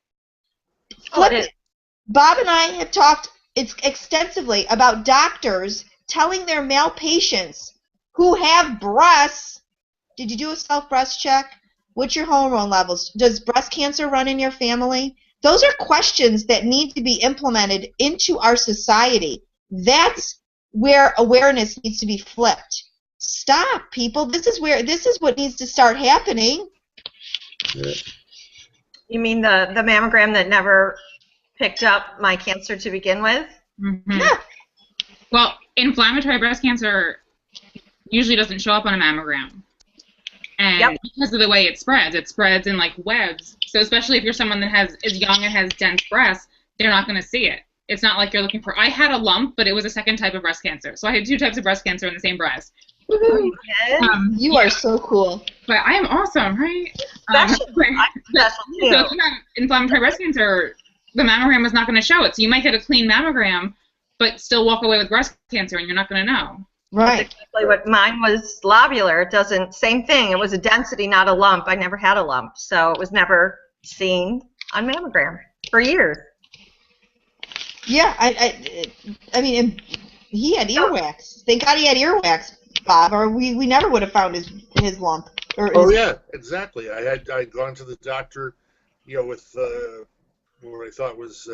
it is. Bob and I have talked extensively about doctors telling their male patients who have breasts, did you do a self-breast check? What's your hormone levels? Does breast cancer run in your family? Those are questions that need to be implemented into our society. That's where awareness needs to be flipped. Stop, people. This is what needs to start happening. Yeah. You mean the mammogram that never picked up my cancer to begin with? Mm-hmm. Yeah. Well, inflammatory breast cancer usually doesn't show up on a mammogram. And because of the way it spreads in like webs. So especially if you're someone that is young and has dense breasts, they're not going to see it. It's not like you're looking for. I had a lump, but it was a second type of breast cancer. So I had 2 types of breast cancer in the same breast. Woo-hoo. You are so cool. But I am awesome, right? Special. So if you have inflammatory breast cancer, the mammogram is not going to show it. So you might get a clean mammogram, but still walk away with breast cancer, and you're not going to know. Right. That's exactly what mine was. Lobular. It doesn't. Same thing. It was a density, not a lump. I never had a lump, so it was never seen on mammogram. for years. Yeah, I mean, and he had earwax. Thank God he had earwax, Bob, or we never would have found his lump. Oh yeah, exactly. I'd gone to the doctor, with what I thought was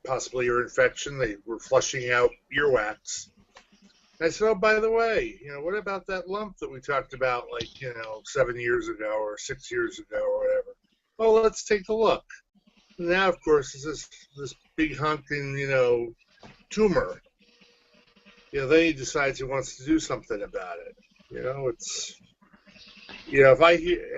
possibly ear infection. They were flushing out earwax. I said, oh, by the way, what about that lump that we talked about, 7 years ago or 6 years ago or whatever? Oh, let's take a look. Now, of course, is this big hunking, tumor. Then he decides he wants to do something about it. It's, if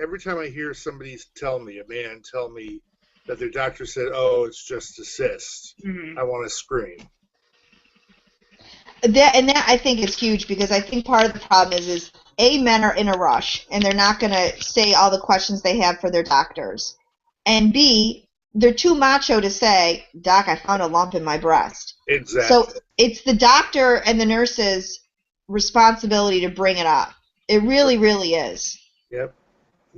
every time I hear somebody a man tell me that their doctor said, oh, it's just a cyst, I want to scream. That I think is huge, because I think part of the problem is men are in a rush and they're not going to say all the questions they have for their doctors, and B, they're too macho to say, Doc, I found a lump in my breast. Exactly. So it's the doctor and the nurse's responsibility to bring it up. It really, really is. Yep.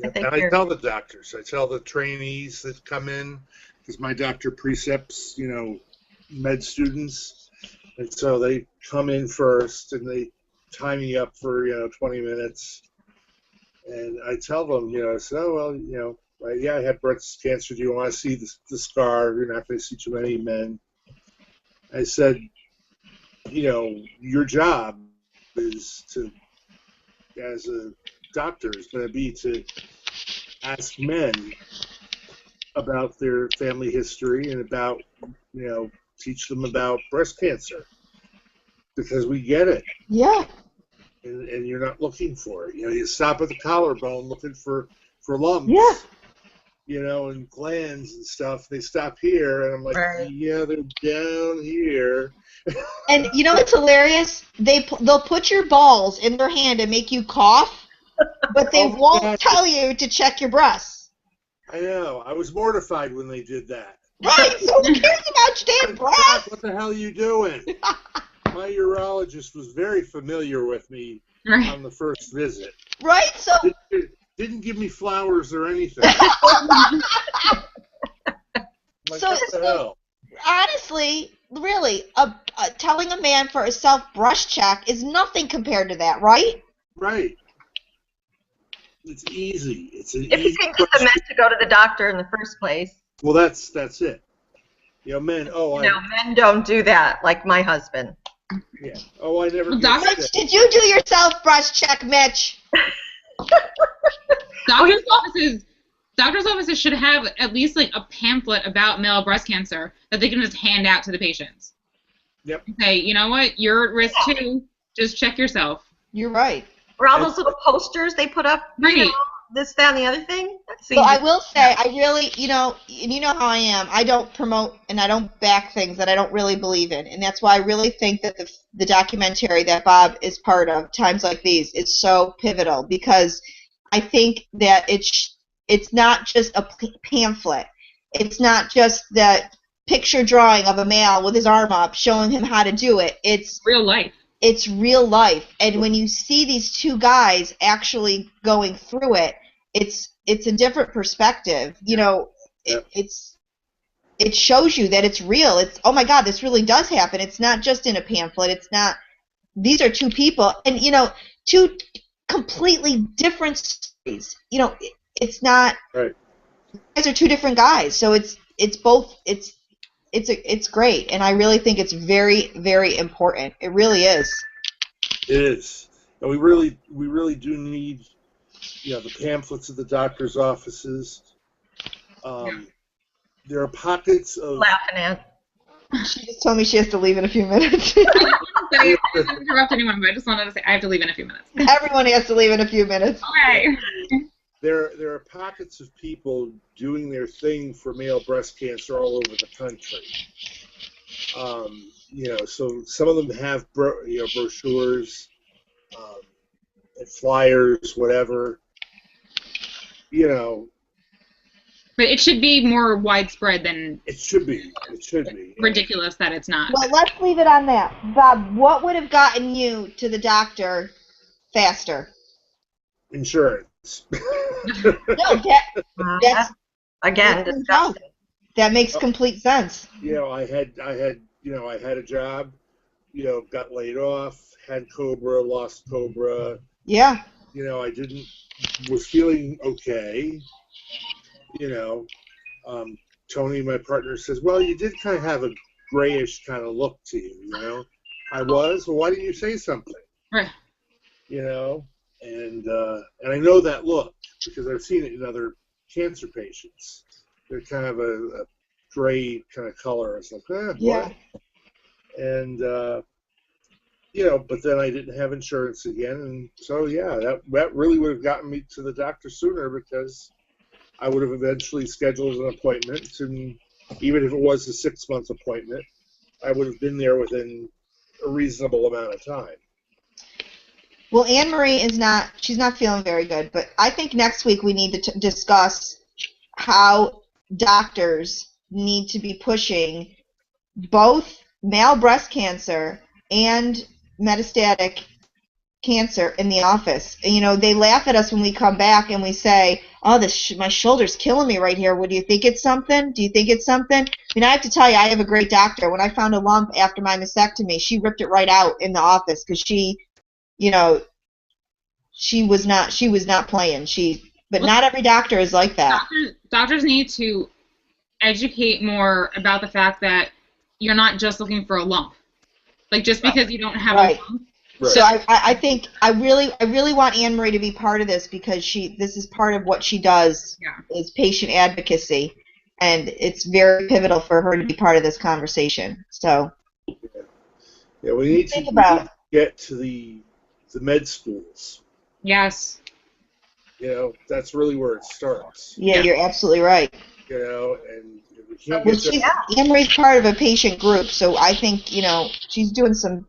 And I tell the doctors, I tell the trainees that come in, because my doctor precepts, med students. And so they come in first, and they tie me up for 20 minutes, and I tell them, I had breast cancer. Do you want to see the scar? You're not going to see too many men. I said, your job is as a doctor, is going to be to ask men about their family history and about, teach them about breast cancer, because we get it. Yeah. And you're not looking for it. You stop at the collarbone looking for lumps. Yeah. And glands and stuff. They stop here, and I'm like, right. Yeah, they're down here. And what's hilarious? They'll put your balls in their hand and make you cough, but they won't tell you to check your breasts. I know. I was mortified when they did that. Right, so who cares about your damn breasts? What the hell are you doing? My urologist was very familiar with me on the first visit. Right, so... Didn't give me flowers or anything. What the hell? Honestly, really, telling a man for a self-breast check is nothing compared to that, right? Right. It's easy. It's an if you can get the men to go to the doctor in the first place. Well, that's it. Men. Men don't do that, like my husband. Yeah. Oh, I never. Mitch, did you do your self-breast check, Mitch? Doctors' offices should have at least a pamphlet about male breast cancer that they can just hand out to the patients. Yep. Say, you know what, you're at risk too. Just check yourself. You're right. Or all those little posters they put up, this, that, and the other thing. So I will say, I really, and you know how I am. I don't promote and I don't back things that I don't really believe in, and that's why I really think that the documentary that Bob is part of, Times Like These, is so pivotal, because I think that it's not just a pamphlet. It's not just that picture drawing of a male with his arm up showing him how to do it. It's real life. It's real life. And when you see these two guys actually going through it, it's a different perspective. It shows you that it's real. It's, oh my God, this really does happen. It's not just in a pamphlet. It's not. These are two people, and two completely different stories. It's not. Right. These are two different guys, so it's both. It's great, and I really think it's very, very important. It really is. It is, and we really do need, the pamphlets at the doctor's offices. There are pockets of. Laughing at. She just told me she has to leave in a few minutes. I didn't interrupt anyone, but I just wanted to say I have to leave in a few minutes. Everyone has to leave in a few minutes. Okay. There are pockets of people doing their thing for male breast cancer all over the country. So some of them have brochures, and flyers, whatever. But it should be more widespread than. It should be. It should be. Ridiculous that it's not. Well, let's leave it on that. Bob, what would have gotten you to the doctor faster? Insurance. No, that's Again, disgusting. That makes complete sense. I had a job, got laid off, had Cobra, lost Cobra. Yeah. Was feeling okay. Tony, my partner, says, well, you did kind of have a grayish kind of look to you, I was. Well, why didn't you say something? Right. And I know that look because I've seen it in other cancer patients. They're kind of a gray kind of color. It's like, yeah. What? And, but then I didn't have insurance again. And so, that really would have gotten me to the doctor sooner because I would have eventually scheduled an appointment. And even if it was a 6-month appointment, I would have been there within a reasonable amount of time. Well, AnneMarie she's not feeling very good, but I think next week we need to discuss how doctors need to be pushing both male breast cancer and metastatic cancer in the office. They laugh at us when we come back and we say, oh, my shoulder's killing me right here. What do you think it's something? Do you think it's something? I have to tell you, I have a great doctor. When I found a lump after my mastectomy, she ripped it right out in the office because she was not playing. But not every doctor is like that. Doctors need to educate more about the fact that you're not just looking for a lump. Like just because you don't have a lump. Right. So I think I really want AnneMarie to be part of this because this is part of what she does is patient advocacy, and it's very pivotal for her to be part of this conversation. So we need to get to the med schools. Yes. That's really where it starts. Yeah, you're absolutely right. And we can't AnneMarie's part of a patient group, so I think she's doing some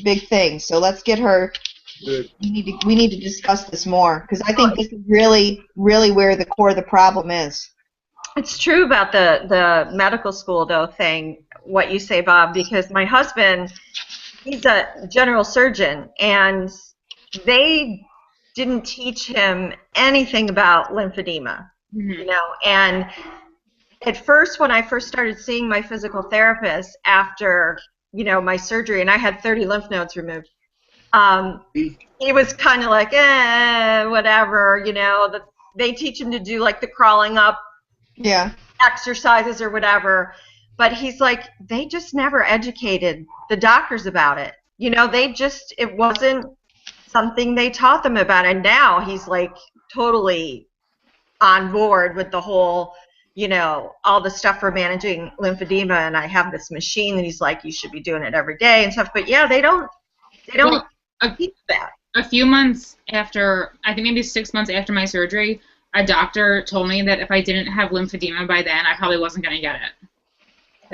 big things. So let's get her. Good. We need to discuss this more because I think this is really, really where the core of the problem is. It's true about the medical school though thing. What you say, Bob, because my husband, he's a general surgeon, and they didn't teach him anything about lymphedema. Mm-hmm. And at first, when I first started seeing my physical therapist after my surgery, and I had 30 lymph nodes removed, he was kind of like, whatever, they teach him to do like the crawling up exercises or whatever, but he's like, they just never educated the doctors about it. It wasn't something they taught them about, and now he's like totally on board with the whole all the stuff for managing lymphedema, and I have this machine, and he's like, you should be doing it every day and stuff. But they don't teach that. A few months after, I think maybe 6 months after my surgery, a doctor told me that if I didn't have lymphedema by then, I probably wasn't going to get it.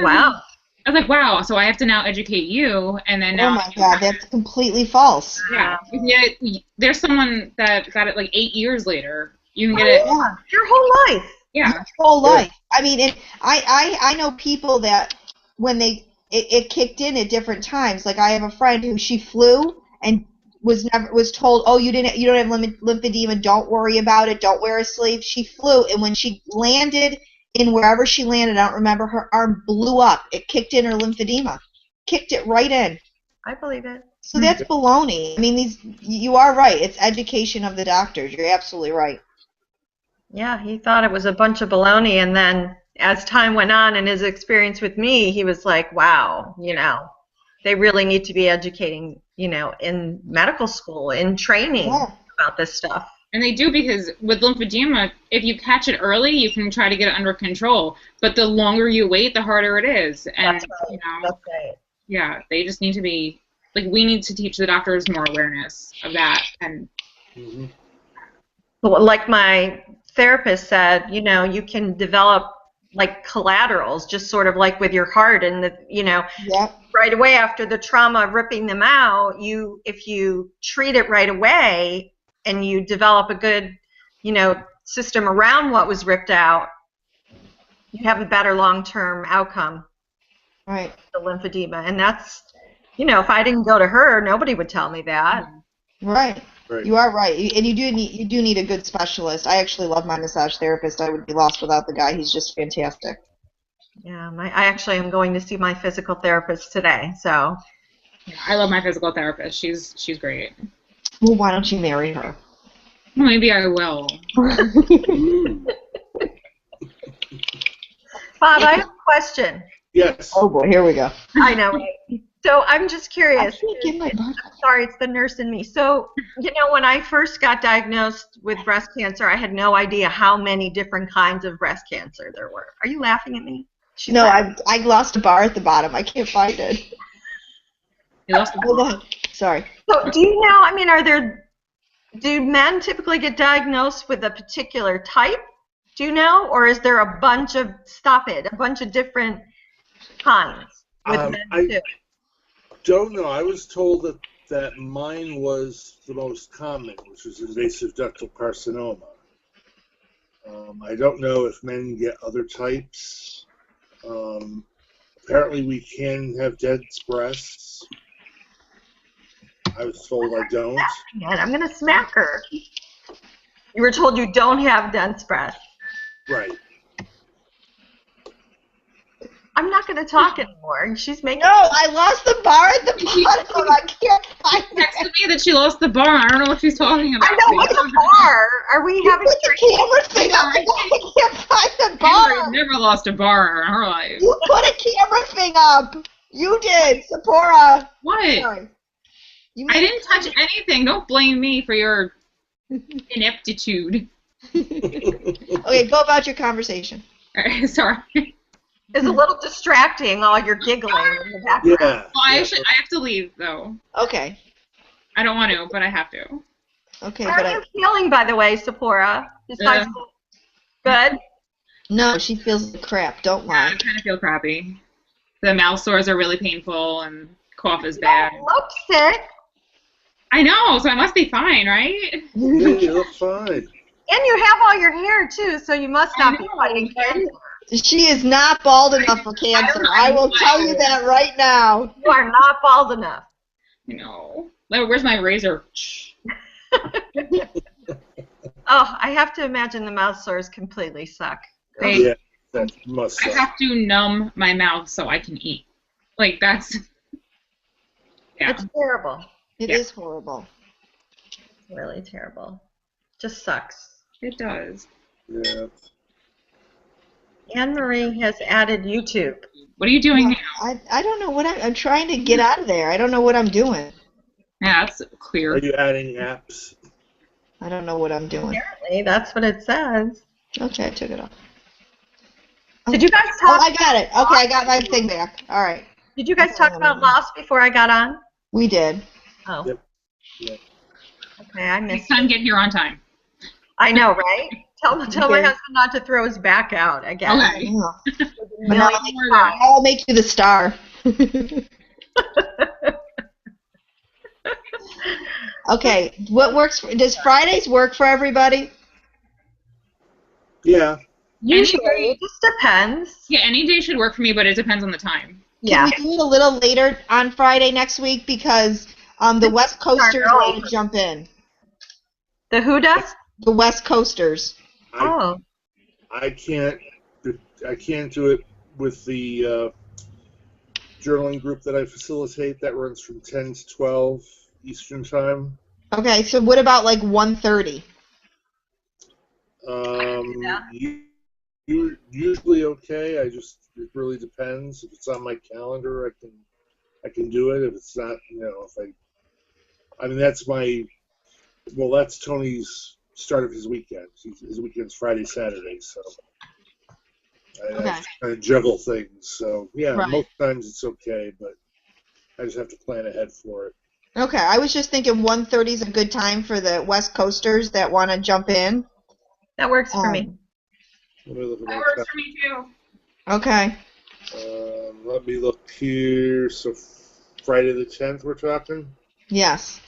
Wow. I was like, wow, so I have to now educate you, and then now... Oh, my God, that's completely false. Yeah. There's someone that got it like 8 years later. You can get it... Yeah. Your whole life. Yeah. Your whole life. I mean, I know people that when it kicked in at different times. Like I have a friend who she flew and was told, oh, you don't have lymphedema, don't worry about it, don't wear a sleeve. She flew, and when she landed in wherever she landed, I don't remember, her arm blew up. It kicked in her lymphedema. Kicked it right in. I believe it. So that's baloney. I mean, you are right. It's education of the doctors. You're absolutely right. Yeah, he thought it was a bunch of baloney, and then as time went on and his experience with me, he was like, wow, they really need to be educating, in medical school, in training about this stuff. And they do, because with lymphedema, if you catch it early, you can try to get it under control. But the longer you wait, the harder it is. And, That's right. Yeah, they just need to be, like, we need to teach the doctors more awareness of that. And like my therapist said, you can develop like collaterals, just sort of like with your heart, and right away after the trauma of ripping them out, if you treat it right away and you develop a good, system around what was ripped out, you have a better long-term outcome. Right. The lymphedema, and that's, if I didn't go to her, nobody would tell me that. Right. You are right, and you do need a good specialist. I actually love my massage therapist. I would be lost without the guy. He's just fantastic. Yeah, I actually am going to see my physical therapist today. So Yeah, I love my physical therapist. She's great. Well, why don't you marry her? Well, maybe I will. Ooh. Bob, I have a question. Yes. Oh boy, here we go. I know, right? So I'm just I curious. can't get my butt. Sorry, it's the nurse in me. So, when I first got diagnosed with breast cancer, I had no idea how many different kinds of breast cancer there were. Are you laughing at me? She's No, laughing. I lost a bar at the bottom. I can't find it. You lost the Hold on. Sorry. So, do you know, do men typically get diagnosed with a particular type? Do you know? Or is there a bunch of different kinds with men too? Don't know. I was told that mine was the most common, which was invasive ductal carcinoma. I don't know if men get other types. Apparently, we can have dense breasts. I was told I don't. Man, I'm going to smack her. You were told you don't have dense breasts. Right. I'm not going to talk anymore. She's making. No, I lost the bar at the bottom. I can't find She texted it. me that she lost the bar. I don't know what she's talking about. I know, what's a bar? Are we having Put the camera thing up. I can't find the AnneMarie bar. never lost a bar in her life. You put a camera thing up. You did, Seporah. What? Sorry. You I made didn't touch anything. Don't blame me for your ineptitude. Okay, go about your conversation. Alright, sorry. It's a little distracting, all your giggling in the background. Yeah. Well, I have to leave though. Okay. I don't want to, but I have to. Okay, How but are you feeling, by the way, Seporah? Is high school good? no, she feels like crap. Don't Yeah, I lie. kind of feel crappy. The mouth sores are really painful, and cough is You bad. don't look sick, I know, so I must be fine, right? Yeah, you look fine. and you have all your hair too, so you must not be know, fighting right? cancer. She is not bald enough for cancer. I will tell you that right now. You are not bald enough. You know. Like, where's my razor? Oh, I have to imagine the mouth sores completely suck. Yeah, that must I suck. have to numb my mouth so I can eat. Like, that's... Yeah. It's terrible. It Yeah. is horrible. It's really terrible. Just sucks. It does. Yeah. AnneMarie has added YouTube. What are you doing now? I don't know what I'm trying to get out of there. I don't know what I'm doing. Yeah, that's Are clear. you adding apps? I don't know what I'm doing. Apparently, that's what it says. Okay, I took it off. Did you guys Oh, talk? I got it. Okay, I got my thing back. All right. Did you guys talk about Lost before I got on? We did. Oh. Yep. Yeah. Okay, I Next missed time, it. get here on time. I know, right? Tell my Okay. husband not to throw his back out again. Okay. Yeah. Million times. I'll make you the star. Okay, what works? Does Fridays work for everybody? Yeah. Usually, Any it just depends. Yeah, any day should work for me, but it depends on the time. Yeah. Can we do it a little later on Friday next week because the West Coasters early. want to jump in. The who does? The West Coasters. Oh. I can't do it with the journaling group that I facilitate. That runs from 10 to 12 Eastern time. Okay, so what about like 1:30? Usually okay. It really depends. If it's on my calendar, I can do it. If it's not, that's that's Tony's start of his weekend. His weekend's Friday, Saturday, so I have to kind of juggle things. So yeah, Right. most times it's okay, but I just have to plan ahead for it. Okay, I was just thinking 1:30 is a good time for the West Coasters that want to jump in. That works for me. Let me look at That my works for me too. Okay. let me look here. So Friday the 10th, we're talking. Yes.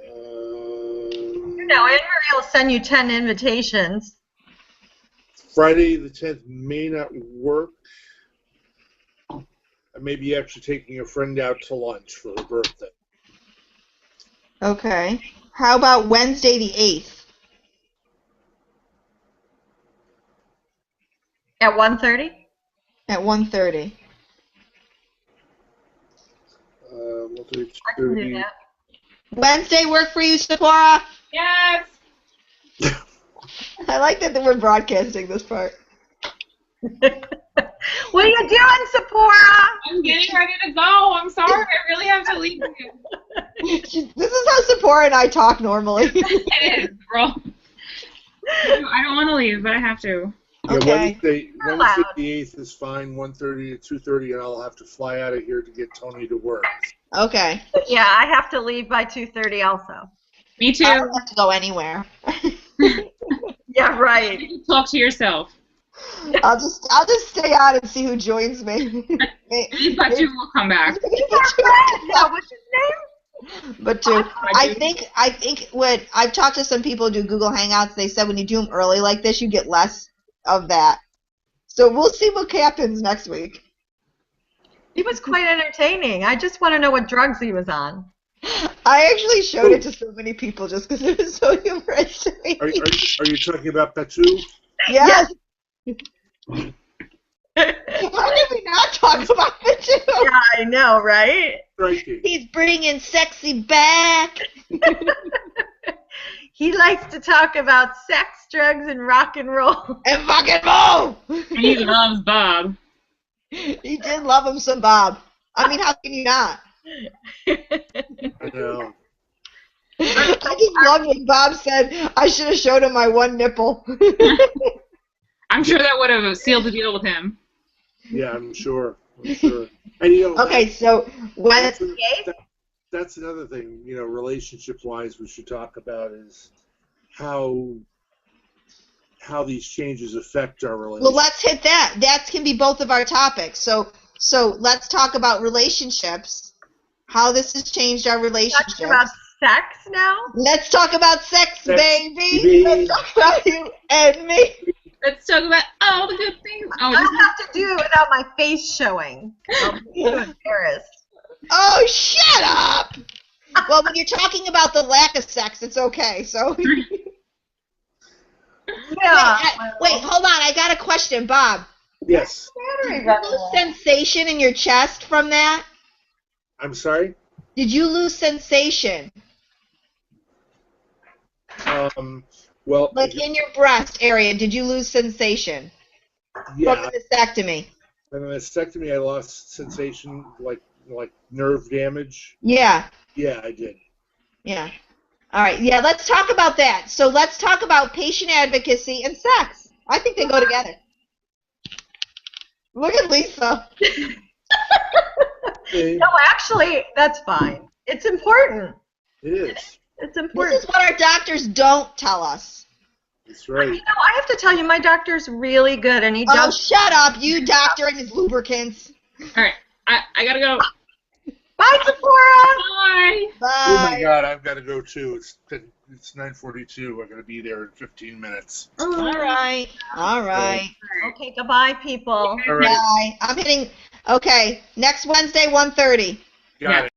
AnneMarie will send you 10 invitations. Friday the 10th may not work. I may be actually taking a friend out to lunch for her birthday. Okay. How about Wednesday the 8th? At 1:30? At 1:30. 1:30, I can do that. Wednesday work for you, Seporah? Yes. I like that we're broadcasting this part. What are you doing, Seporah? I'm getting ready to go. I'm sorry. I really have to leave you. This is how Seporah and I talk normally. It is, bro. I don't want to leave, but I have to. Yeah, Okay. Wednesday allowed. the 8th is fine, 1:30 to 2:30, and I'll have to fly out of here to get Tony to work. Okay. Yeah, I have to leave by 2:30 also. Me too. I don't have to go anywhere. Yeah, right. You can talk to yourself. I'll just stay on and see who joins me. Maybe Batu will come back. Yeah, what's his name? But I think what I've talked to some people who do Google Hangouts. They said when you do them early like this, you get less of that. So we'll see what happens next week. He was quite entertaining. I just want to know what drugs he was on. I actually showed it to so many people just because it was so humorous to me. Are you talking about Batu? Yes. How did we not talk about it too? Yeah, I know, right? Striking. He's bringing sexy back. He likes to talk about sex, drugs, and rock and roll. And fucking move! He loves Bob. He did love him some Bob. I mean, how can you not? I know. I just love when Bob said, I should have showed him my one nipple. I'm sure that would have sealed the deal with him. Yeah, I'm sure. And you know, Okay, so when that's another thing, you know, relationship-wise, we should talk about is how these changes affect our relationship. well, let's hit that. That can be both of our topics. So let's talk about relationships. How this has changed our relationships. Talking about sex now? Let's talk about sex, baby. baby. Let's talk about you and me. Let's talk about all the good things. Oh, I'll have to do it without my face showing. I'll be too embarrassed. Oh, shut up! Well, when you're talking about the lack of sex, it's okay. So Yeah. wait, hold on. I got a question, Bob. Yes. Did you lose sensation in your chest from that? I'm sorry? Did you lose sensation? Well, Like in your breast area, did you lose sensation yeah, from the mastectomy? from the mastectomy, I lost sensation, like nerve damage. Yeah. Yeah, I did. Yeah. All right. Yeah, let's talk about that. So let's talk about patient advocacy and sex. I think they go together. Look at Lisa. No, actually, that's fine. It's important. It is. It's This important. is what our doctors don't tell us. That's right. You know, I have to tell you, my doctor's really good, and he Oh, does. shut up, you doctor and his lubricants. all right. I gotta go. Bye, Seporah. Bye. Bye. Oh my God, I've got to go too. It's 9:42. I'm going to be there in 15 minutes. All right. All right. Okay, goodbye, people. All right. Bye. I'm hitting. Okay. Next Wednesday, 1:30. Got it.